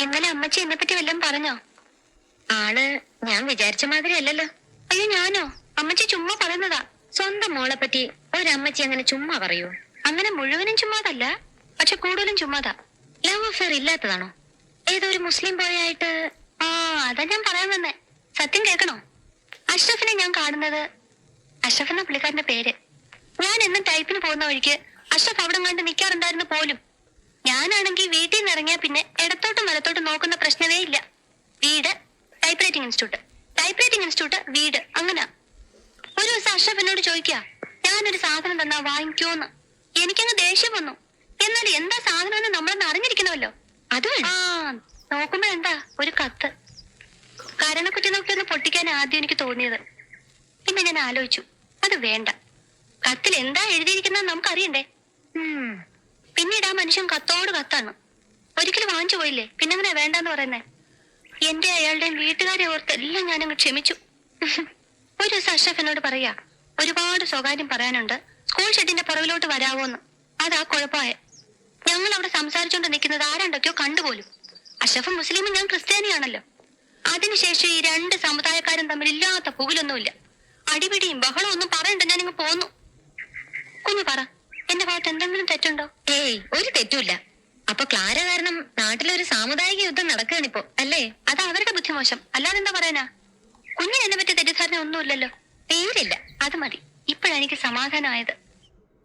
ഇന്നലെ അമ്മച്ചി എന്നെ പറ്റി വല്ലതും പറഞ്ഞോ? ആള് ഞാൻ വിചാരിച്ച മാതിരി അല്ലല്ലോ. അയ്യോ ഞാനോ? അമ്മച്ചി ചുമ്മാ പറയുന്നതാ. സ്വന്തം മോളെ പറ്റി ഒരമ്മച്ചി അങ്ങനെ ചുമ്മാ പറയൂ? അങ്ങനെ മുഴുവനും ചുമ്മാതല്ല, പക്ഷെ കൂടുതലും ചുമ്മാതാ. Love affair ഇല്ലാത്തതാണോ? ഏതോ ഒരു മുസ്ലിം ബോയായിട്ട്? ആ അതാ ഞാൻ പറയാൻ വന്നേ. സത്യം കേൾക്കണോ? അഷ്റഫിനെ ഞാൻ കാണുന്നത്, അഷ്റഫ് എന്ന പുള്ളിക്കാരന്റെ പേര്. ഞാൻ എന്നും ടൈപ്പിന് പോകുന്ന വഴിക്ക് അഷ്റഫ് അവിടെ കണ്ട് നിൽക്കാറുണ്ടായിരുന്നു പോലും. ഞാനാണെങ്കിൽ വീട്ടിൽ നിന്ന് ഇറങ്ങിയാ പിന്നെ ഇടത്തോട്ടും വലത്തോട്ടും നോക്കുന്ന പ്രശ്നമേ ഇല്ല. വീട് type writing institute, type writing institute വീട്, അങ്ങനെ. ഒരു ദിവസം അഷ്റഫ് എന്നോട് ചോദിക്കാ, ഞാനൊരു സാധനം തന്നാ വാങ്ങിക്കോന്ന്. എനിക്കങ്ങ് ദേഷ്യം വന്നു. എന്നാൽ എന്താ സാധനം എന്ന് നമ്മളൊന്ന് അറിഞ്ഞിരിക്കണമല്ലോ. അത് ആ നോക്കുമ്പോ എന്താ ഒരു കത്ത്. കരണക്കുറ്റി നോക്കി ഒന്ന് പൊട്ടിക്കാൻ ആദ്യം എനിക്ക് തോന്നിയത്. പിന്നെ ഞാൻ ആലോചിച്ചു, അത് വേണ്ട. കത്തിൽ എന്താ എഴുതിയിരിക്കുന്നത് നമുക്കറിയണ്ടേ. പിന്നീട് ആ മനുഷ്യൻ കത്തോട് കത്താണ്. ഒരിക്കലും വാങ്ങിച്ചു പോയില്ലേ, പിന്നെങ്ങനെ വേണ്ടെന്ന് പറയുന്നേ. എന്റെ അയാളുടെയും വീട്ടുകാരെ ഓർത്ത് എല്ലാം ഞാനങ്ങ് ക്ഷമിച്ചു. ഒരു ദിവസം അഷ്റഫ് എന്നോട് പറയാ, ഒരുപാട് സ്വകാര്യം പറയാനുണ്ട്, സ്കൂൾ ഷെഡിന്റെ പുറകിലോട്ട് വരാവോന്ന്. അതാ കുഴപ്പമായ. ഞങ്ങൾ അവിടെ സംസാരിച്ചോണ്ട് നിൽക്കുന്നത് ആരാണ്ടൊക്കെയോ കണ്ടുപോലും. അഷ്റഫ് മുസ്ലിമും ഞാൻ ക്രിസ്ത്യാനിയാണല്ലോ. അതിനുശേഷം ഈ രണ്ട് സമുദായക്കാരും തമ്മിൽ ഇല്ലാത്ത പുകിലൊന്നുമില്ല. അടിപിടിയും ബഹളവും ഒന്നും പറയണ്ട, ഞാനിങ്ങ് പോന്നു. കുഞ്ഞു പറ, എന്റെ ഭാഗത്ത് എന്തെങ്കിലും തെറ്റുണ്ടോ? ഏയ്, ഒരു തെറ്റുമില്ല. അപ്പൊ ക്ലാര കാരണം നാട്ടിലൊരു സാമുദായിക യുദ്ധം നടക്കുകയാണിപ്പോ, അല്ലേ? അത് അവരുടെ ബുദ്ധിമോശം, അല്ലാതെ എന്താ പറയാനാ? കുഞ്ഞിന് എന്നെ പറ്റി തെറ്റിദ്ധാരണ ഒന്നുമില്ലല്ലോ. പേരില്ല, അത് മതി. ഇപ്പോഴെനിക്ക് സമാധാനമായത്.